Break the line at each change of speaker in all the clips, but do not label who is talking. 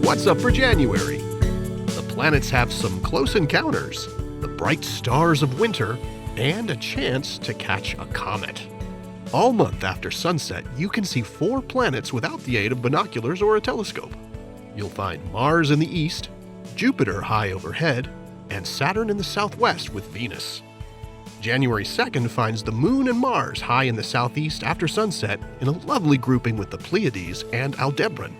What's up for January? The planets have some close encounters, the bright stars of winter, and a chance to catch a comet. All month after sunset, you can see 4 planets without the aid of binoculars or a telescope. You'll find Mars in the east, Jupiter high overhead, and Saturn in the southwest with Venus. January 2nd finds the Moon and Mars high in the southeast after sunset in a lovely grouping with the Pleiades and Aldebaran.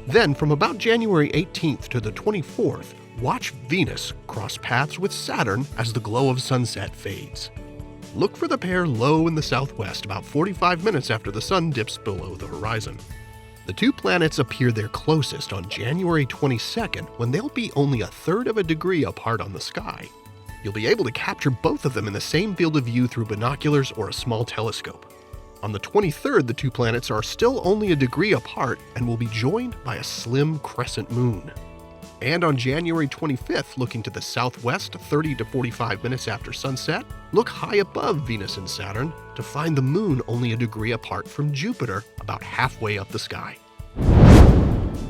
Then from about January 18th to the 24th, watch Venus cross paths with Saturn as the glow of sunset fades. Look for the pair low in the southwest about 45 minutes after the sun dips below the horizon. The 2 planets appear their closest on January 22nd when they'll be only 1/3 of a degree apart on the sky. You'll be able to capture both of them in the same field of view through binoculars or a small telescope. On the 23rd, the 2 planets are still only a degree apart and will be joined by a slim crescent moon. And on January 25th, looking to the southwest 30 to 45 minutes after sunset, look high above Venus and Saturn to find the moon only a degree apart from Jupiter, about halfway up the sky.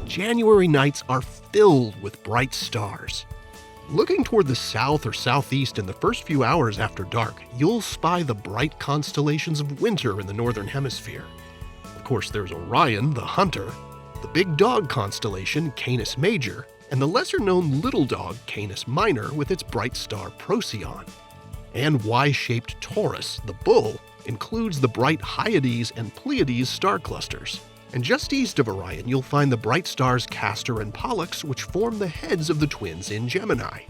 January nights are filled with bright stars. Looking toward the south or southeast in the first few hours after dark, you'll spy the bright constellations of winter in the Northern Hemisphere. Of course, there's Orion, the hunter, the big dog constellation, Canis Major, and the lesser-known little dog, Canis Minor, with its bright star Procyon. And Y-shaped Taurus, the bull, includes the bright Hyades and Pleiades star clusters. And just east of Orion, you'll find the bright stars Castor and Pollux, which form the heads of the twins in Gemini.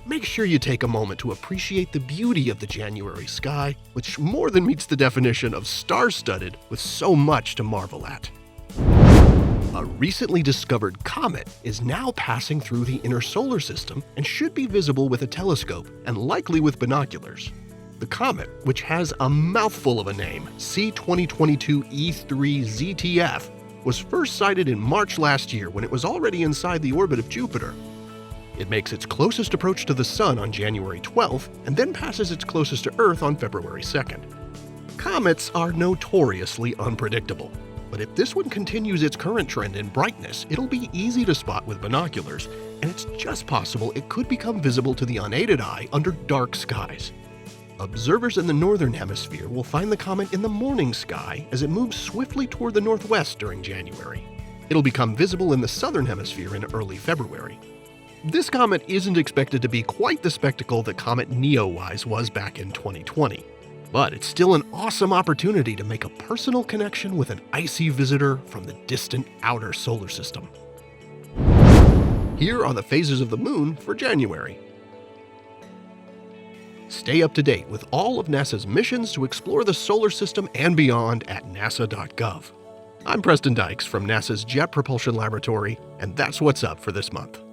Make sure you take a moment to appreciate the beauty of the January sky, which more than meets the definition of star-studded with so much to marvel at. A recently discovered comet is now passing through the inner solar system and should be visible with a telescope and likely with binoculars. The comet, which has a mouthful of a name, C2022 E3 ZTF, was first sighted in March last year when it was already inside the orbit of Jupiter. It makes its closest approach to the Sun on January 12th and then passes its closest to Earth on February 2nd. Comets are notoriously unpredictable, but if this one continues its current trend in brightness, it'll be easy to spot with binoculars, and it's just possible it could become visible to the unaided eye under dark skies. Observers in the Northern Hemisphere will find the comet in the morning sky as it moves swiftly toward the northwest during January. It'll become visible in the Southern Hemisphere in early February. This comet isn't expected to be quite the spectacle that Comet Neowise was back in 2020, but it's still an awesome opportunity to make a personal connection with an icy visitor from the distant outer solar system. Here are the phases of the moon for January. Stay up to date with all of NASA's missions to explore the solar system and beyond at nasa.gov. I'm Preston Dykes from NASA's Jet Propulsion Laboratory, and that's what's up for this month.